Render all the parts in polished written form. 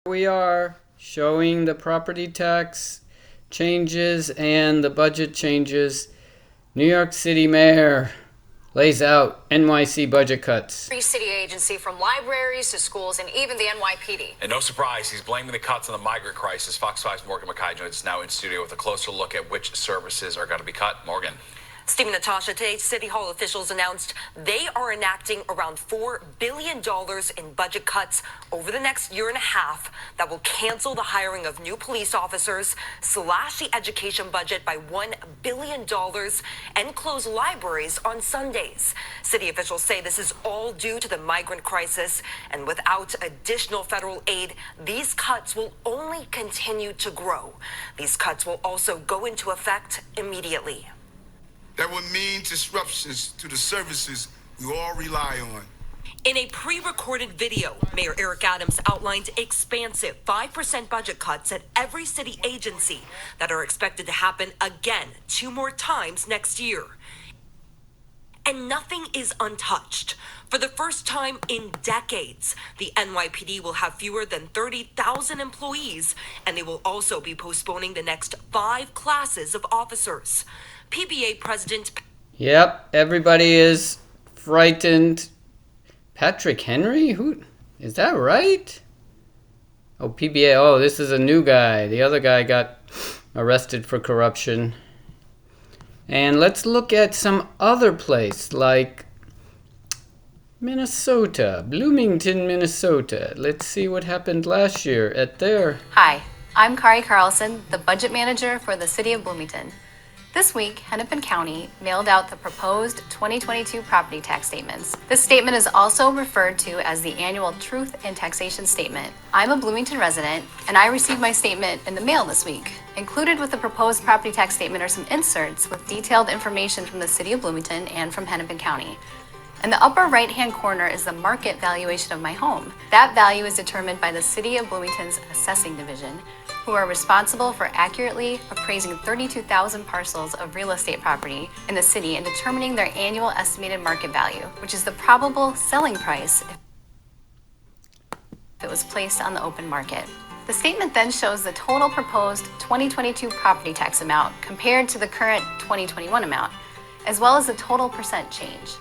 We are showing the property tax changes and the budget changes. New York City Mayor lays out NYC budget cuts. Every city agency, from libraries to schools and even the NYPD. And no surprise, he's blaming the cuts on the migrant crisis. Fox 5's Morgan McKay joins us now in studio with a closer look at which services are going to be cut. Morgan. Steve and Natasha, today City Hall officials announced they are enacting around $4 billion in budget cuts over the next year and a half that will cancel the hiring of new police officers, slash the education budget by $1 billion, and close libraries on Sundays. City officials say this is all due to the migrant crisis, and without additional federal aid, these cuts will only continue to grow. These cuts will also go into effect immediately. That would mean disruptions to the services we all rely on. In a pre-recorded video, Mayor Eric Adams outlined expansive 5% budget cuts at every city agency that are expected to happen again 2 more times next year. And nothing is untouched. For the first time in decades, the NYPD will have fewer than 30,000 employees, and they will also be postponing the next 5 classes of officers. PBA President... Yep, everybody is frightened. Patrick Henry? Who? Is that right? Oh, PBA. Oh, this is a new guy. The other guy got arrested for corruption. And let's look at some other place like Minnesota, Bloomington, Minnesota. Let's see what happened last year at their... Hi, I'm Kari Carlson, the budget manager for the City of Bloomington. This week, Hennepin County mailed out the proposed 2022 property tax statements. This statement is also referred to as the annual Truth in Taxation Statement. I'm a Bloomington resident, and I received my statement in the mail this week. Included with the proposed property tax statement are some inserts with detailed information from the City of Bloomington and from Hennepin County. In the upper right-hand corner is the market valuation of my home. That value is determined by the City of Bloomington's Assessing Division, who are responsible for accurately appraising 32,000 parcels of real estate property in the city and determining their annual estimated market value, which is the probable selling price if it was placed on the open market. The statement then shows the total proposed 2022 property tax amount compared to the current 2021 amount, as well as the total percent change.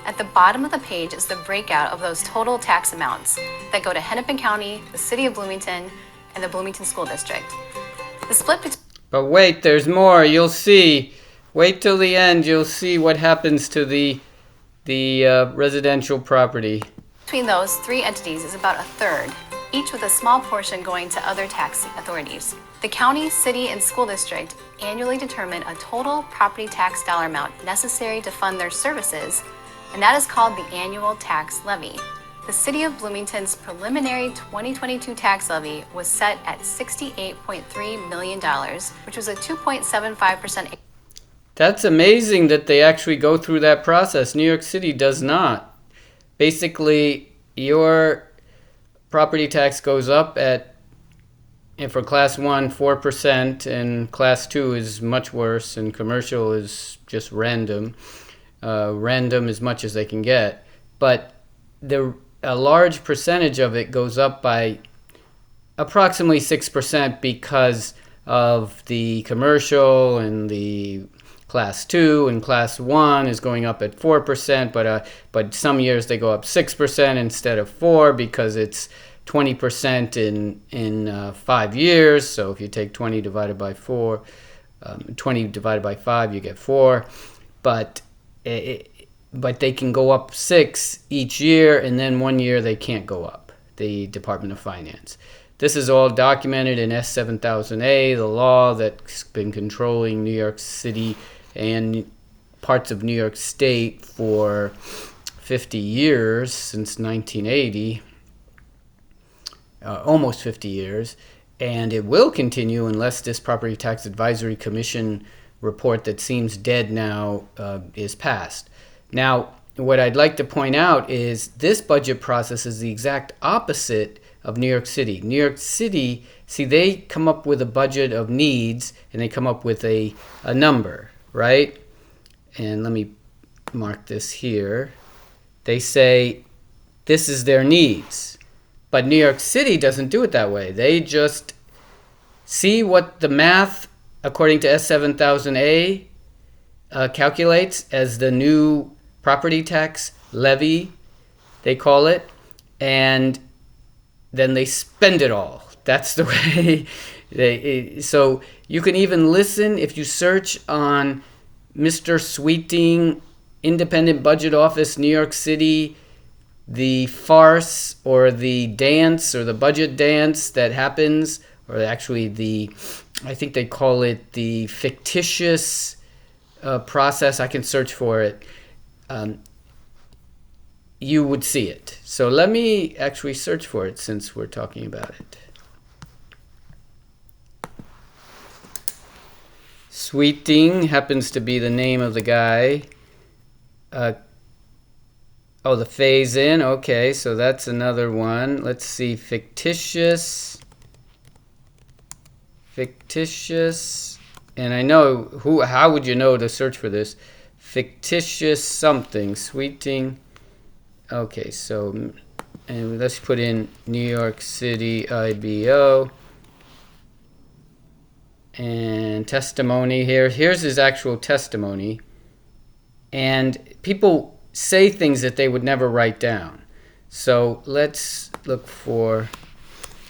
At the bottom of the page is the breakout of those total tax amounts that go to Hennepin County, the City of Bloomington, and the Bloomington School District. The split between... But wait, there's more. You'll see. Wait till the end. You'll see what happens to the residential property. Between those 3 entities is about a third, each with a small portion going to other tax authorities. The county, city, and school district annually determine a total property tax dollar amount necessary to fund their services, and that is called the annual tax levy. The City of Bloomington's preliminary 2022 tax levy was set at $68.3 million, which was a 2.75%. That's amazing that they actually go through that process. New York City does not. Basically, your property tax goes up at, and for Class 1, 4%, and Class 2 is much worse, and commercial is just random. Random as much as they can get. But a large percentage of it goes up by approximately 6% because of the commercial, and the Class 2 and Class 1 is going up at 4%, but some years they go up 6% instead of 4 because it's 20% in 5 years. So if you take 20 divided by 4, 20 divided by 5, you get 4. But they can go up 6 each year, and then 1 year they can't go up, the Department of Finance. This is all documented in S7000A, the law that's been controlling New York City and parts of New York State for 50 years, since 1980, almost 50 years, and it will continue unless this Property Tax Advisory Commission report that seems dead now is passed. Now, what I'd like to point out is this budget process is the exact opposite of New York City. New York City, see, they come up with a budget of needs, and they come up with a number, right? And let me mark this here. They say this is their needs. But New York City doesn't do it that way. They just see what the math, according to S7000A, calculates as the new property tax levy, they call it, and then they spend it all. That's the way so you can even listen if you search on Mr. Sweeting, Independent Budget Office, New York City, the farce or the dance or the budget dance that happens, or actually I think they call it the fictitious process. I can search for it. You would see it. So let me actually search for it since we're talking about it. Sweeting happens to be the name of the guy. The phase in. Okay, so that's another one. Let's see. Fictitious. And I know how would you know to search for this? Fictitious something. Sweeting. Okay, so and let's put in New York City IBO. And testimony here. Here's his actual testimony. And people say things that they would never write down. So let's look for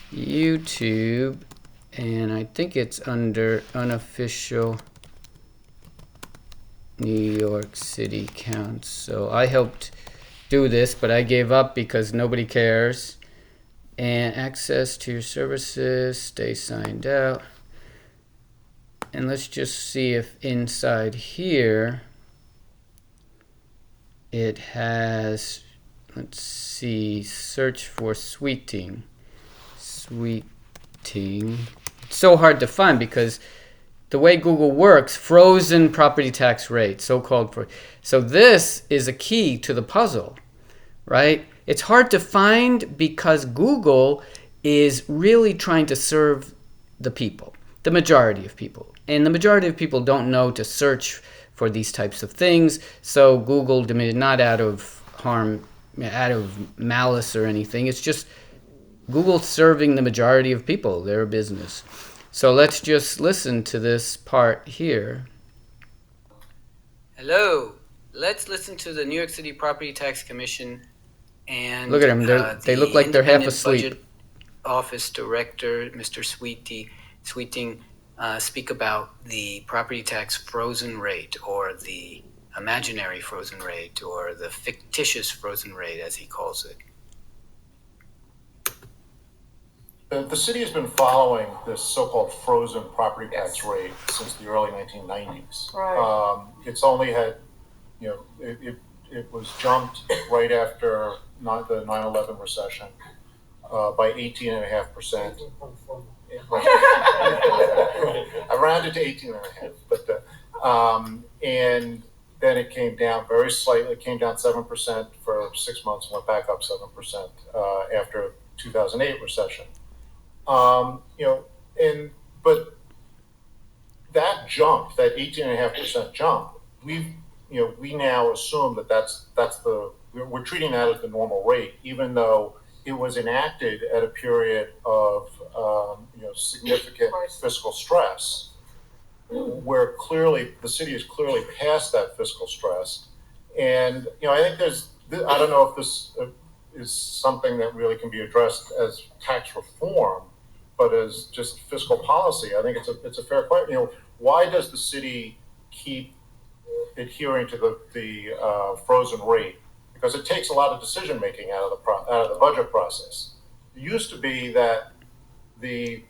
YouTube, and I think it's under unofficial New York City Council. I helped do this, but I gave up because nobody cares. And access to your services, stay signed out. And let's just see if inside here it has, let's see, search for Sweeting. It's so hard to find because the way Google works, frozen property tax rate, so-called. So this is a key to the puzzle, right? It's hard to find because Google is really trying to serve the people, the majority of people. And the majority of people don't know to search for these types of things. So Google, not out of harm, out of malice or anything. It's just Google serving the majority of people, their business. So let's just listen to this part here. Hello. Let's listen to the New York City Property Tax Commission and look at them. They look like they're half asleep. Budget Office Director, Mr. Sweeting, speak about the property tax frozen rate, or the imaginary frozen rate, or the fictitious frozen rate, as he calls it. The city has been following this so-called frozen property tax rate since the early 1990s. Right. It's only had, it was jumped right after the 9/11 recession by 18.5%. I rounded to 18.5, but and then it came down very slightly. It came down 7% for 6 months and went back up 7% after 2008 recession. But that jump, that 18.5% jump, we now assume that we're treating that as the normal rate, even though it was enacted at a period of significant fiscal stress, where clearly the city is clearly past that fiscal stress. And I think I don't know if this is something that really can be addressed as tax reform, but as just fiscal policy. I think it's a fair question. Why does the city keep adhering to the frozen rate? Because it takes a lot of decision making out of the budget process. It used to be that the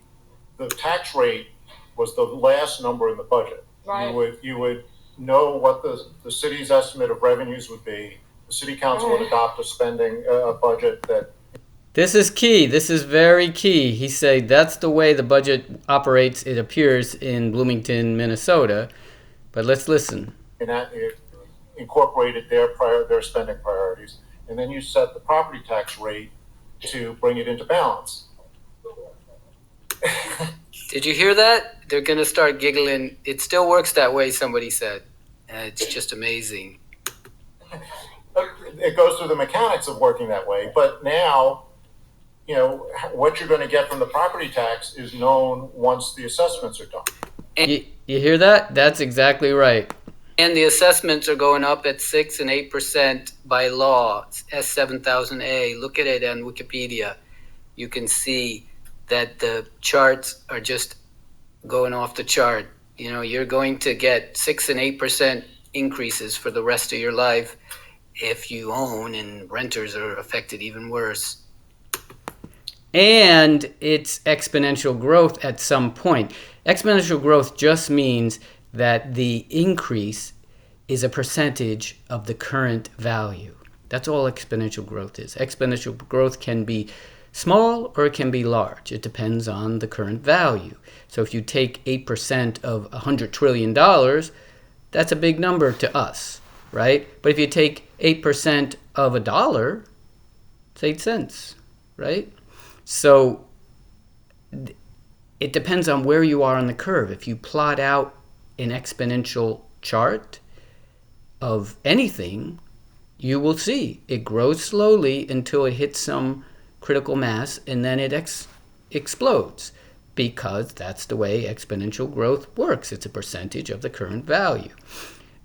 tax rate was the last number in the budget. Right. You would know what the city's estimate of revenues would be. The city council would adopt a budget that. This is key. This is very key. He said that's the way the budget operates. It appears in Bloomington, Minnesota. But let's listen. And that incorporated their spending priorities, and then you set the property tax rate to bring it into balance. Did you hear that? They're going to start giggling. It still works that way, somebody said. It's just amazing. It goes through the mechanics of working that way, but now what you're going to get from the property tax is known once the assessments are done. You hear that? That's exactly right. And the assessments are going up at 6 and 8% by law. It's S7000A. Look at it on Wikipedia. You can see that the charts are just going off the chart. You're going to get 6 and 8% increases for the rest of your life if you own, and renters are affected even worse. And it's exponential growth at some point. Exponential growth just means that the increase is a percentage of the current value. That's all exponential growth is. Exponential growth can be small or it can be large. It depends on the current value. So if you take 8% of $100 trillion, that's a big number to us, right? But if you take 8% of $1, it's 8 cents, right? So it depends on where you are on the curve. If you plot out an exponential chart of anything, you will see it grows slowly until it hits some critical mass, and then it explodes, because that's the way exponential growth works. It's a percentage of the current value.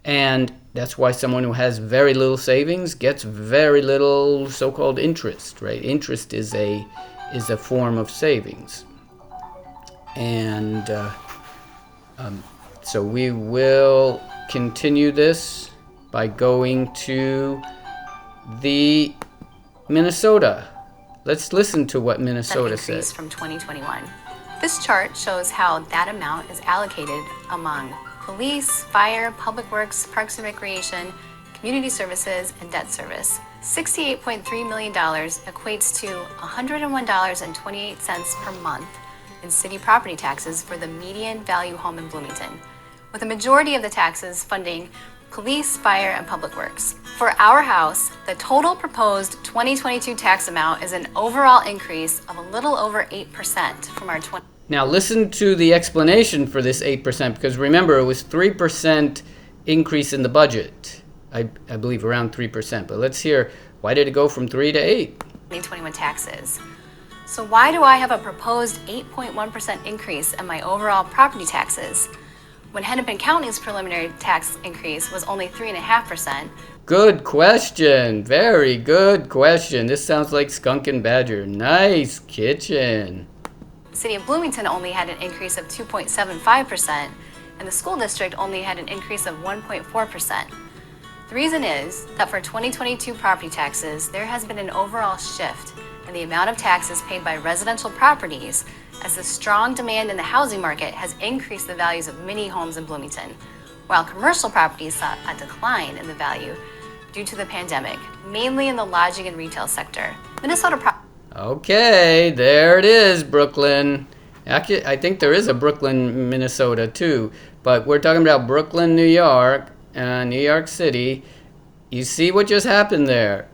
And that's why someone who has very little savings gets very little so-called interest, right? Interest is a form of savings. And so we will continue this by going to the Minnesota. Let's listen to what Minnesota said. From 2021. This chart shows how that amount is allocated among police, fire, public works, parks and recreation, community services, and debt service. $68.3 million equates to $101.28 per month in city property taxes for the median value home in Bloomington, with the majority of the taxes funding police, fire, and public works. For our house, the total proposed 2022 tax amount is an overall increase of a little over 8% from our Now listen to the explanation for this 8%, because remember, it was 3% increase in the budget. I believe around 3%, but let's hear, why did it go from 3 to 8? 2021 taxes. So why do I have a proposed 8.1% increase in my overall property taxes when Hennepin County's preliminary tax increase was only 3.5%? Good question. Very good question. This sounds like Skunk and Badger. Nice kitchen. The city of Bloomington only had an increase of 2.75%, and the school district only had an increase of 1.4%. The reason is that for 2022 property taxes, there has been an overall shift in the amount of taxes paid by residential properties, as the strong demand in the housing market has increased the values of many homes in Bloomington, while commercial properties saw a decline in the value due to the pandemic, mainly in the lodging and retail sector. Okay, there it is, Brooklyn. Actually, I think there is a Brooklyn, Minnesota too, but we're talking about Brooklyn, New York, New York City. You see what just happened there?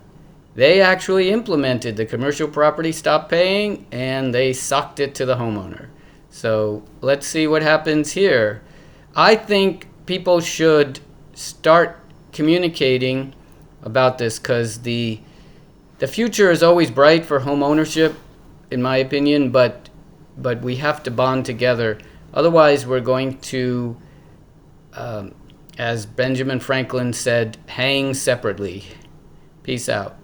They actually implemented the commercial property stopped paying, and they sucked it to the homeowner. So let's see what happens here. I think people should start communicating about this, because the future is always bright for home ownership, in my opinion, but we have to bond together. Otherwise, we're going to, as Benjamin Franklin said, hang separately. Peace out.